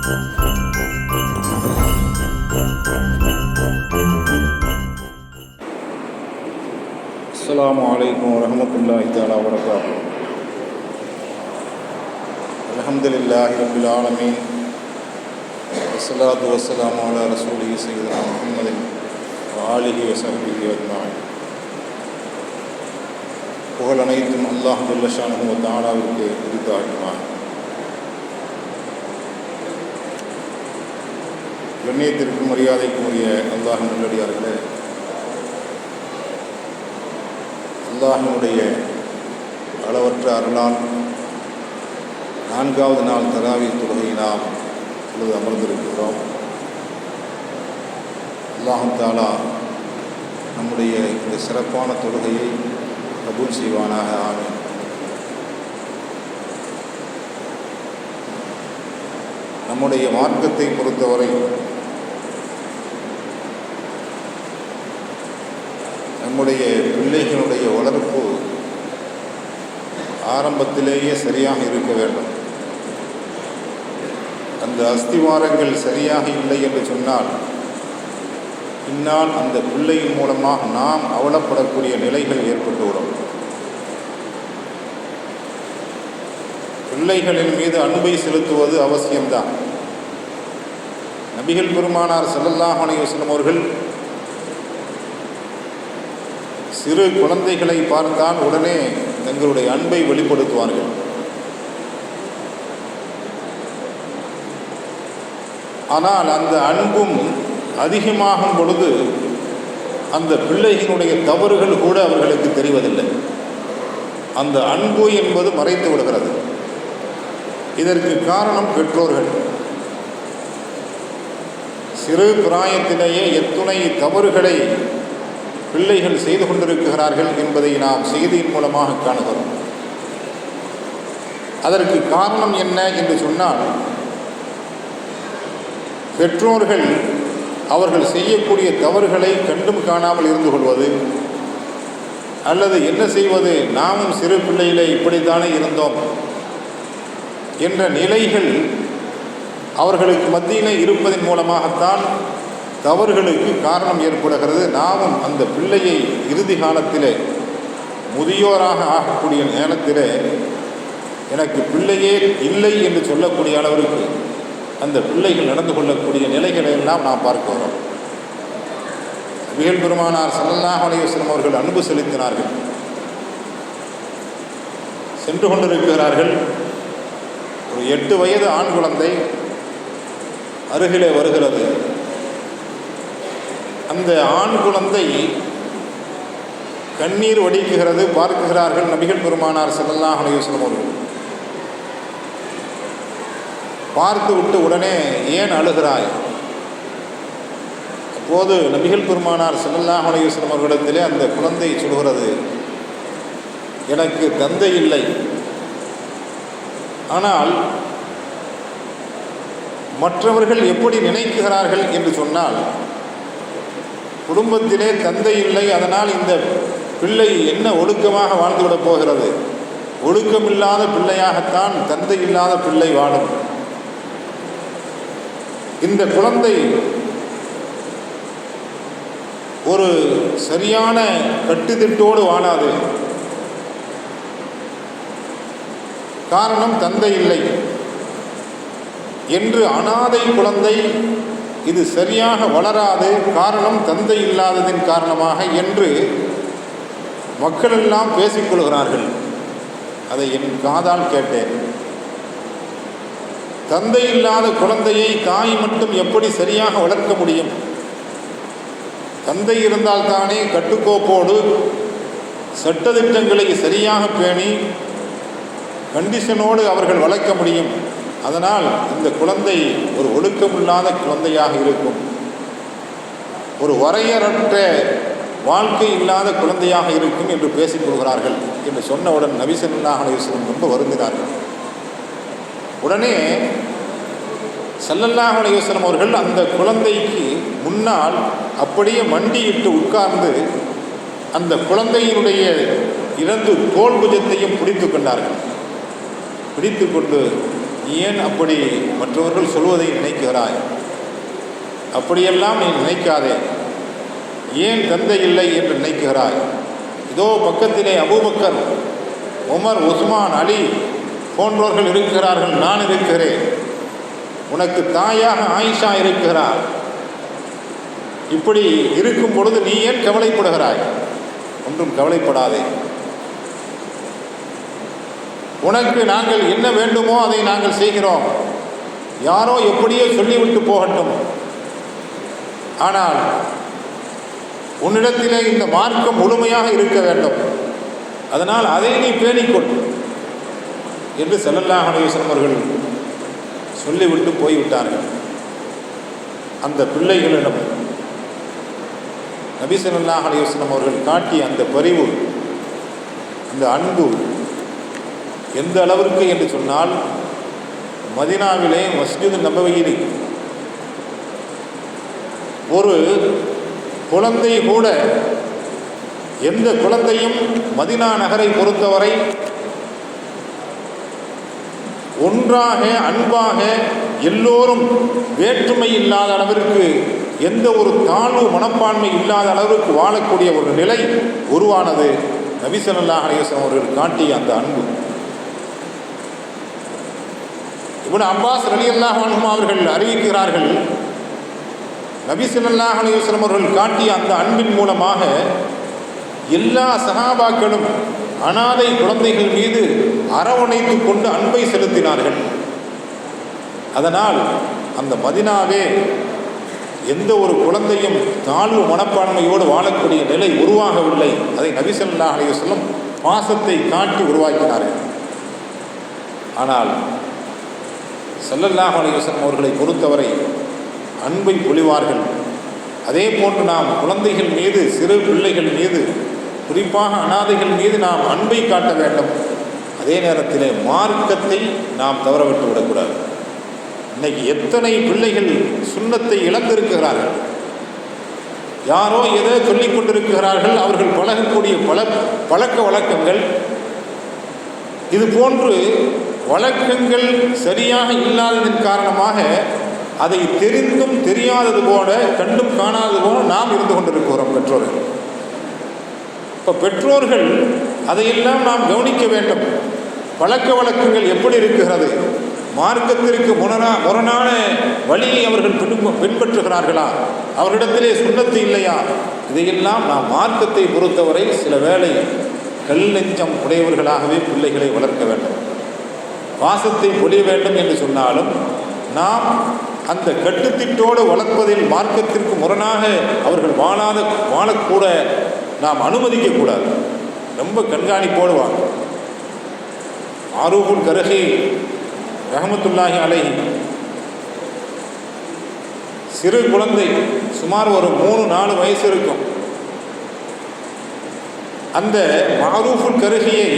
السلام عليكم ورحمة الله تعالى وبركاته. الحمد لله رب العالمين والصلاة والسلام على رسوله سيدنا محمد وآله وصحبه أجمعين. புகழ் அனைத்தும் அல்லாஹ் ஜல்ல ஷானஹு வ தஆலாவிற்கு உரித்தாகுமா. கண்ணியத்திற்கும் மரியாதைக்கும் உரிய அல்லாஹ்வின் நல்லடியார்களே, அல்லாஹ்வினுடைய அளவற்ற அருளால் 4வது நாள் தராவீஹ் தொழுகை நாம் இப்பொழுது அமர்ந்திருக்கிறோம். அல்லாஹ் தஆலா நம்முடைய இந்த சிறப்பான தொழுகையை கபூல் செய்வானாக. ஆமீன். நம்முடைய மார்க்கத்தை பொறுத்தவரை நம்முடைய பிள்ளைகளுடைய வளர்ப்பு ஆரம்பத்திலேயே சரியாக இருக்க வேண்டும். அந்த அஸ்திவாரங்கள் சரியாக இல்லை என்று சொன்னால் பின்னால் அந்த பிள்ளையின் மூலமாக நாம் அவலப்படக்கூடிய நிலைகள் ஏற்பட்டுவிடும். பிள்ளைகளின் மீது அன்பை செலுத்துவது அவசியம்தான். நபிகள் பெருமானார் ஸல்லல்லாஹு அலைஹி வஸல்லம் அவர்கள் சிறு குழந்தைகளை பார்த்தால் உடனே தங்களுடைய அன்பை வெளிப்படுத்துவார்கள். ஆனால் அந்த அன்பும் அதிகமாகும் பொழுது அந்த பிள்ளைகளுடைய தவறுகள் கூட அவர்களுக்கு தெரிவதில்லை. அந்த அன்பு என்பது மறைத்து விடுகிறது. இதற்கு காரணம் பெற்றோர்கள். சிறு பிராயத்திலேயே எத்துணை தவறுகளை பிள்ளைகள் செய்து கொண்டிருக்கிறார்கள் என்பதை நாம் செய்தியின் மூலமாக காணுகிறோம். அதற்கு காரணம் என்ன என்று சொன்னால், பெற்றோர்கள் அவர்கள் செய்யக்கூடிய தவறுகளை கண்டும் காணாமல் இருந்து கொள்வது, அல்லது என்ன செய்வது, நாமும் சிறு பிள்ளையிலே இப்படித்தானே இருந்தோம் என்ற நிலைகள் அவர்களுக்கு மத்தியிலே இருப்பதன் மூலமாகத்தான் தவறுகளுக்கு காரணம் ஏற்படுகிறது. நாமும் அந்த பிள்ளையை இறுதி காலத்திலே முதியோராக ஆகக்கூடிய நேரத்திலே எனக்கு பிள்ளையே இல்லை என்று சொல்லக்கூடிய அளவிற்கு அந்த பிள்ளைகள் நடந்து கொள்ளக்கூடிய நிலைகளை எல்லாம் நாம் பார்க்கிறோம். நபிகள் பெருமானார் ஸல்லல்லாஹு அலைஹி வஸல்லம் அவர்கள் அன்பு செலுத்தினார்கள். சென்று கொண்டிருக்கிறார்கள். ஒரு 8 வயது ஆண் குழந்தை அருகிலே வருகிறது. அந்த ஆண் குழந்தை கண்ணீர் வடிக்குகிறது. பார்க்கிறார்கள் நபிகள் பெருமானார் ஸல்லல்லாஹு அலைஹி வஸல்லம் அவர்கள். பார்த்து விட்டு உடனே ஏன் அழுகிறாய்? அப்போது நபிகள் பெருமானார் ஸல்லல்லாஹு அலைஹி வஸல்லம் அவர்களிடத்திலே அந்த குழந்தை சொல்கிறது, எனக்கு தந்தை இல்லை, ஆனால் மற்றவர்கள் எப்படி நினைக்கிறார்கள் என்று சொன்னால், குடும்பத்திலே தந்தை இல்லை, அதனால் இந்த பிள்ளை என்ன ஒழுக்கமாக வாழ்ந்துவிடப் போகிறது, ஒழுக்கமில்லாத பிள்ளையாகத்தான் தந்தை இல்லாத பிள்ளை வாழும். இந்த குழந்தை ஒரு சரியான கட்டுத்திட்டோடு வாழாது. காரணம் தந்தை இல்லை என்று. அனாதை குழந்தை இது சரியாக வளராது, காரணம் தந்தை இல்லாததின் காரணமாக என்று மக்களெல்லாம் பேசிக்கொள்கிறார்கள். அதை என் காதால் கேட்டேன். தந்தை இல்லாத குழந்தையை தாய் மட்டும் எப்படி சரியாக வளர்க்க முடியும்? தந்தை இருந்தால்தானே கட்டுக்கோப்போடு சட்டதிட்டங்களை சரியாக பேணி கண்டிஷனோடு அவர்கள் வளர்க்க முடியும். அதனால் இந்த குழந்தை ஒரு ஒழுக்கமில்லாத குழந்தையாக இருக்கும், ஒரு வரையறற்ற வாழ்க்கை இல்லாத குழந்தையாக இருக்கும் என்று பேசிக்கொள்கிறார்கள் என்று சொன்னவுடன் நபி ஸல்லல்லாஹு அலைஹி வஸல்லம் ரொம்ப வருந்தினார்கள். உடனே ஸல்லல்லாஹு அலைஹி வஸல்லம் அவர்கள் அந்த குழந்தைக்கு முன்னால் அப்படியே மண்டியிட்டு உட்கார்ந்து அந்த குழந்தையினுடைய 2 தோள் புஜத்தையும் பிடித்து கொண்டார்கள். பிடித்து கொண்டு ஏன் அப்படி மற்றவர்கள் சொல்வதை நினைக்கிறாய்? அப்படியெல்லாம் நீ நினைக்காதே. ஏன் தந்தை இல்லை என்று நினைக்கிறாய்? இதோ பக்கத்திலே அபூபக்கர், உமர், உஸ்மான், அலி போன்றவர்கள் இருக்கிறார்கள், நான் இருக்கிறேன். உனக்கு தாயாக ஆயிஷா இருக்கிறார். இப்படி இருக்கும் பொழுது நீ ஏன் கவலைப்படுகிறாய்? ஒன்றும் கவலைப்படாதே. உனக்கு நாங்கள் என்ன வேண்டுமோ அதை நாங்கள் செய்கிறோம். யாரோ எப்படியோ சொல்லிவிட்டு போகட்டும். ஆனால் உன்னிடத்திலே இந்த மார்க்கம் முழுமையாக இருக்க வேண்டும். அதனால் அதை நீ பேணிக்கொள் என்று ஸல்லல்லாஹு அலைஹி வஸல்லம் அவர்கள் சொல்லிவிட்டு போய்விட்டார்கள். அந்த பிள்ளைகளிடம் நபி ஸல்லல்லாஹு அலைஹி வஸல்லம் அவர்கள் காட்டிய அந்த பரிவு, அந்த அன்பு எந்த அளவிற்கு என்று சொன்னால், மதீனாவிலே மஸ்ஜித் நபவியில் ஒரு குழந்தை கூட, எந்த குழந்தையும் மதீனா நகரை பொறுத்தவரை ஒன்றாக அன்பாக எல்லோரும் வேற்றுமை இல்லாத அளவிற்கு, எந்த ஒரு தாழ்வு மனப்பான்மை இல்லாத அளவிற்கு வாழக்கூடிய ஒரு நிலை உருவானது நபி ஸல்லல்லாஹு அலைஹி வஸல்லம் அவர்கள் காட்டிய அந்த அன்பு. இப்னு அப்பாஸ் ரலியல்லாஹு அன்ஹு அவர்கள் அறிவிக்கிறார்கள், நபி ஸல்லல்லாஹு அலைஹி வஸல்லம் அவர்கள் காட்டிய அந்த அன்பின் மூலமாக எல்லா சஹாபாக்களும் அனாதை குழந்தைகள் மீது அரவணைத்து கொண்டு அன்பை செலுத்தினார்கள். அதனால் அந்த மதீனாவே எந்த ஒரு குழந்தையும் தாழ்வு மனப்பான்மையோடு வாழக்கூடிய நிலை உருவாகவில்லை. அதை நபி ஸல்லல்லாஹு அலைஹி வஸல்லம் பாசத்தை காட்டி உருவாக்கினார்கள். ஆனால் ஸல்லல்லாஹு அலைஹி வஸல்லம் அவர்களை பொறுத்தவரை அன்பை பொழிவார்கள். அதே போன்று நாம் குழந்தைகள் மீது, சிறு பிள்ளைகள் மீது, குறிப்பாக அனாதைகள் மீது நாம் அன்பை காட்ட வேண்டும். அதே நேரத்தில் மார்க்கத்தை நாம் தவறவிட்டு விடக்கூடாது. இன்னைக்கு எத்தனை பிள்ளைகள் சுன்னத்தை இழந்திருக்கிறார்கள். யாரோ எதோ சொல்லிக் கொண்டிருக்கிறார்கள். அவர்கள் பழகக்கூடிய பழக்க வழக்கங்கள், இது போன்று வழக்கங்கள் சரியாக இல்லாததன் காரணமாக அதை தெரிந்தும் தெரியாதது போல, கண்டும் காணாதது போல நாம் இருந்து கொண்டிருக்கிறோம் பெற்றோர்கள். இப்போ பெற்றோர்கள் அதையெல்லாம் நாம் கவனிக்க வேண்டும். பழக்க வழக்கங்கள் எப்படி இருக்கிறது, மார்க்கத்திற்கு முரணான வழியை அவர்கள் பின்பற்றுகிறார்களா, அவர்களிடத்திலே சுன்னத்து இல்லையா, இதையெல்லாம் நாம் மார்க்கத்தை பொறுத்தவரை சில வேளை கல் நெஞ்சம் உடையவர்களாகவே பிள்ளைகளை வளர்க்க வேண்டும். பாசத்தை பொழிய வேண்டும் என்று சொன்னாலும் நாம் அந்த கட்டுத்திட்டோடு வளர்ப்பதில் மார்க்கத்திற்கு முரணாக அவர்கள் வாழக்கூட நாம் அனுமதிக்கக்கூடாது. ரொம்ப கண்காணிப்போடு வாங்க. மாரூஃபுல் கரஹி ரஹ்மத்துல்லாஹி அலைஹி சிறு குழந்தை, சுமார் ஒரு 3-4 வயசு இருக்கும். அந்த மாரூஃபுல் கரஹியை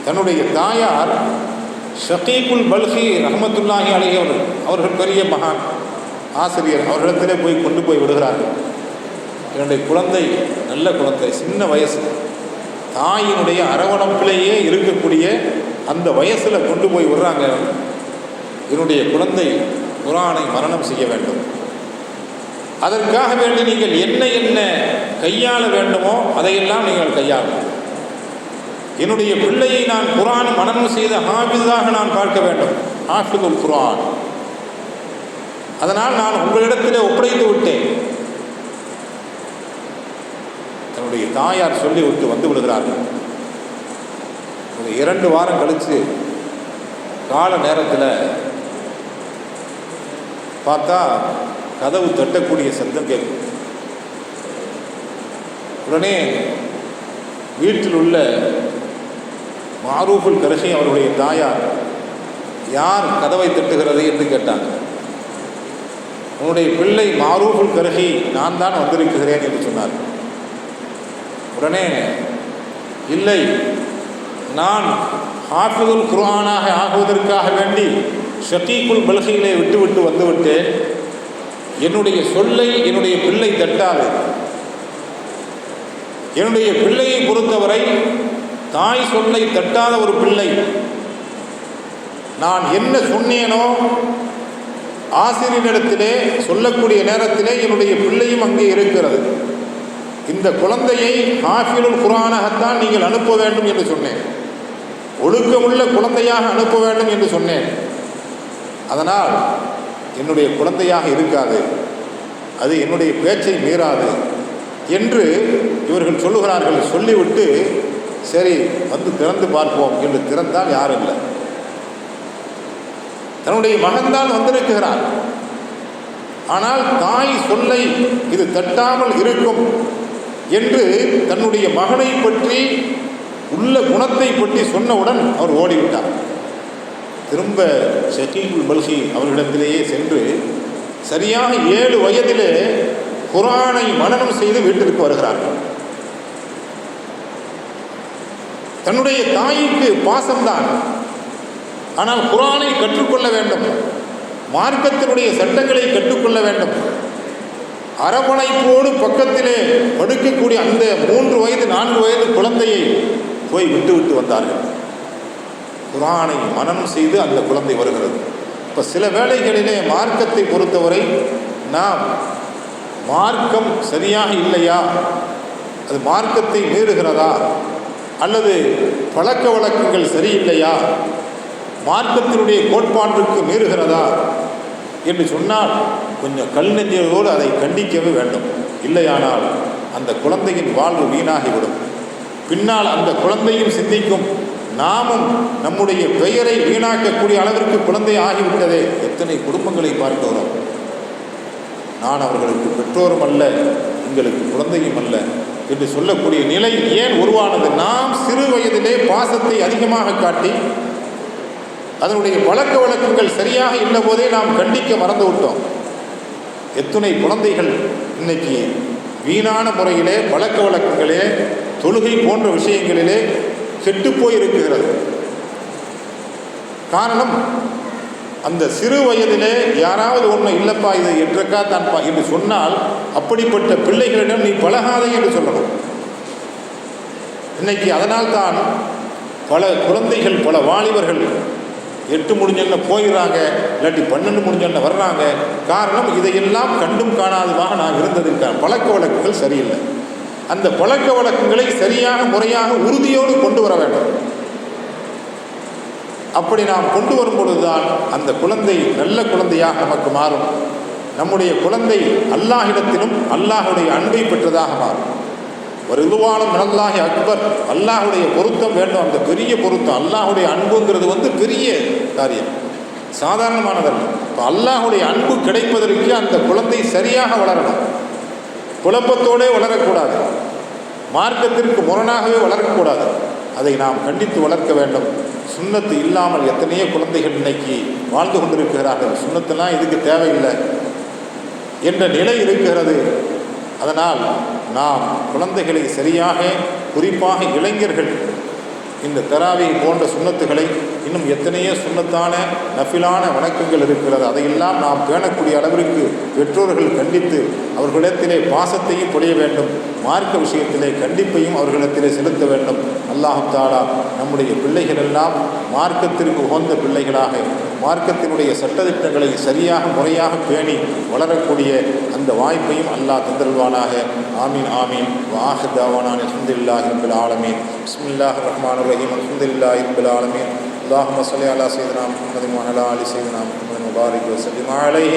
தன்னுடைய தாயார் ஷகீகுல் பல்கி ரஹ்மத்துல்லாஹி அலைஹி அவர்கள் பெரிய மகான் ஆசிரியர், அவர்களிடத்திலே கொண்டு போய் விடுகிறார்கள். என்னுடைய குழந்தை நல்ல குழந்தை, சின்ன வயசு, தாயினுடைய அரவணைப்பிலேயே இருக்கக்கூடிய அந்த வயசில் கொண்டு போய் விடுறாங்க. என்னுடைய குழந்தை குர்ஆனை மரணம் செய்ய வேண்டும், அதற்காக வேண்டி நீங்கள் என்ன கையாள வேண்டுமோ அதையெல்லாம் நீங்கள் கையாளும். என்னுடைய பிள்ளையை நான் குர்ஆன் மனனம் செய்த ஹாஃபிஸாக நான் பார்க்க வேண்டும், ஹாஃபிதுல் குர்ஆன். அதனால் நான் உங்களிடத்திலே ஒப்படைத்து விட்டேன். தன்னுடைய தாயார் சொல்லிவிட்டு வந்து விடுகிறார்கள். ஒரு 2 வாரம் கழித்து கால நேரத்தில் பார்த்தா கதவு தட்டக்கூடிய சத்தம் கேட்கும். உடனே வீட்டில் உள்ள மாரூஃபுல் கரஹி அவருடைய தாயார், யார் கதவை தட்டுகிறது என்று கேட்டாங்க. உன்னுடைய பிள்ளை மாரூஃபுல் கரஹி, நான் தான் வந்திருக்கிறேன் என்று சொன்னார். உடனே இல்லை, நான் ஹாஃபிதுல் குர்ஆனாக ஆகுவதற்காக வேண்டி ஷகீகுல் பல்கியிலே விட்டுவிட்டு வந்துவிட்டேன். என்னுடைய சொல்லை என்னுடைய பிள்ளை தட்டாது. என்னுடைய பிள்ளையை பொறுத்தவரை தாய் சொல்லை தட்டாத ஒரு பிள்ளை நான் என்ன சொன்னேனோ ஆசிரியரிடத்திலே சொல்லக்கூடிய நேரத்திலே என்னுடைய பிள்ளையும் அங்கே இருக்கிறது. இந்த குழந்தையை ஹாஃபிலுல் குர்ஆனாகத்தான் நீங்கள் அனுப்ப வேண்டும் என்று சொன்னேன். ஒழுக்கமுள்ள குழந்தையாக அனுப்ப வேண்டும் என்று சொன்னேன். அதனால் என்னுடைய குழந்தையாக இருக்காது, அது என்னுடைய பேச்சை மீறாது என்று இவர்கள் சொல்லுகிறார்கள். சொல்லிவிட்டு சரி வந்து திறந்து பார்ப்போம் என்று திறந்தால் யாரும் இல்லை. தன்னுடைய மகன்தான் வந்திருக்கிறார். ஆனால் தாய் சொல்லை இது தட்டாமல் இருக்கும் என்று தன்னுடைய மகனை பற்றி உள்ள குணத்தை பற்றி சொன்னவுடன் அவர் ஓடிவிட்டார். திரும்ப ஷகீபுல் பல்கி அவர்களிடத்திலேயே சென்று சரியாக 7 வயதிலே குர்ஆனை மனனம் செய்து வீட்டிற்கு வருகிறார்கள். தன்னுடைய தாய்க்கு பாசம்தான், ஆனால் குர்ஆனை கற்றுக்கொள்ள வேண்டும், மார்க்கத்தினுடைய சட்டங்களை கற்றுக்கொள்ள வேண்டும். அரவணைப்போடு பக்கத்திலே படுக்கக்கூடிய அந்த 3 வயது 4 வயது குழந்தையை போய் விட்டு வந்தார்கள். குர்ஆனை மனனம் செய்து அந்த குழந்தை வருகிறது. இப்போ சில வேளைகளிலே மார்க்கத்தை பொறுத்தவரை நாம் மார்க்கம் சரியாக இல்லையா, அது மார்க்கத்தை மீறுகிறதா, அல்லது பழக்க வழக்கங்கள் சரியில்லையா, மார்க்கத்தினுடைய கோட்பாட்டிற்கு மீறுகிறதா என்று சொன்னால் கொஞ்சம் கல் நெஞ்சோடு அதை கண்டிக்கவே வேண்டும். இல்லையானால் அந்த குழந்தையின் வாழ்வு வீணாகிவிடும். பின்னால் அந்த குழந்தையும் சிந்திக்கும், நாமும் நம்முடைய பெயரை வீணாக்கக்கூடிய அளவிற்கு குழந்தை ஆகிவிட்டதே. எத்தனை குடும்பங்களை பார்க்கிறோம். நான் அவர்களுக்கு பெற்றோரும் அல்ல, எங்களுக்கு குழந்தையும் அல்ல என்று சொல்லக்கூடிய நிலை ஏன் உருவானது? நாம் சிறு வயதிலே பாசத்தை அதிகமாக காட்டி அதனுடைய பழக்க வழக்கங்கள் சரியாக இல்லை போதே நாம் கண்டிக்க மறந்து விட்டோம். எத்தனை குழந்தைகள் இன்னைக்கு வீணான முறையிலே பழக்க வழக்கங்களே தொழுகை போன்ற விஷயங்களிலே கெட்டுப்போய் இருக்கிறது. காரணம், அந்த சிறு வயதிலே யாராவது ஒன்று இல்லைப்பா இது 8 ரக்காத் தான்ப்பா என்று சொன்னால் அப்படிப்பட்ட பிள்ளைகளிடம் நீ பழகாதே என்று சொல்லணும். இன்னைக்கு அதனால்தான் பல குழந்தைகள், பல வாலிபர்கள் 8 முடிஞ்சோன்னு போயிடுறாங்க, இல்லாட்டி 12 முடிஞ்சோன்னு வர்றாங்க. காரணம், இதையெல்லாம் கண்டும் காணாததாக நான் இருந்ததற்கான பழக்க வழக்கங்கள் சரியில்லை. அந்த பழக்க வழக்கங்களை சரியாக முறையாக உறுதியோடு கொண்டு வர வேண்டும். அப்படி நாம் கொண்டு வரும் பொழுதுதான் அந்த குழந்தை நல்ல குழந்தையாக நமக்கு மாறும். நம்முடைய குழந்தை அல்லாஹ்விடத்திலும் அல்லாஹுடைய அன்பை பெற்றதாக மாறும். ஒரு ரிதுவானும் மினல்லாஹி அக்பர், அல்லாஹுடைய பொருத்தம் வேண்டும். அந்த பெரிய பொருத்தம், அல்லாஹுடைய அன்புங்கிறது பெரிய காரியம், சாதாரணமானதல்ல. இப்போ அல்லாஹுடைய அன்பு கிடைப்பதற்கு அந்த குழந்தை சரியாக வளரணும். குழப்பத்தோடே வளரக்கூடாது, மார்க்கத்திற்கு முரணாகவே வளரக்கூடாது. அதை நாம் கண்டித்து வளர்க்க வேண்டும். சுன்னத்து இல்லாமல் எத்தனையோ குழந்தைகள் இன்னைக்கு வாழ்ந்து கொண்டிருக்கிறார்கள். சுன்னத்தெல்லாம் இதுக்கு தேவையில்லை என்ற நிலை இருக்கிறது. அதனால் நாம் குழந்தைகளை சரியாக, குறிப்பாக இளைஞர்கள், இந்த தராவி போன்ற சுன்னத்துகளை, இன்னும் எத்தனையோ சுன்னத்தான நஃபிலான வணக்கங்கள் இருக்கிறது, அதையெல்லாம் நாம் பேணக்கூடிய அளவிற்கு பெற்றோர்கள் கண்டித்து அவர்களிடத்திலே பாசத்தையும் பொழிய வேண்டும். மார்க்க விஷயத்திலே கண்டிப்பையும் அவர்களிடத்திலே செலுத்த வேண்டும். அல்லாஹ் தஆலா நம்முடைய பிள்ளைகள் எல்லாம் மார்க்கத்திற்கு உகந்த பிள்ளைகளாக, மார்க்கத்தினுடைய சட்டதிட்டங்களை சரியாக முறையாக பேணி வளரக்கூடிய அந்த வாய்ப்பையும் அல்லாஹ் தந்தருள்வானாக. ஆமீன் ஆமீன். வஆஹிரு தஅவானா அல்ஹம்துலில்லாஹி ரப்பில் ஆலமீன். பிஸ்மில்லாஹிர் ரஹ்மானிர் ரஹீம். அல்ஹம்துலில்லாஹி ரப்பில் ஆலமீன். اللهم صل على سيدنا محمد وعلى ال سيدنا محمد وبارك وسلم عليه.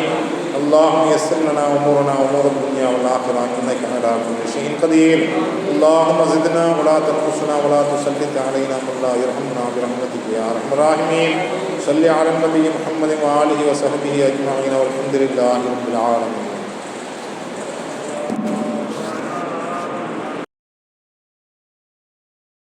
اللهم يسر لنا امورنا وامور الدنيا والاخره انك على كل شيء قدير. اللهم زدنا ولا تنقصنا ولا تسلط علينا من لا يرحمنا برحمتك يا ارحم الراحمين. صل على النبي محمد وآله وصحبه اجمعين والحمد لله رب العالمين.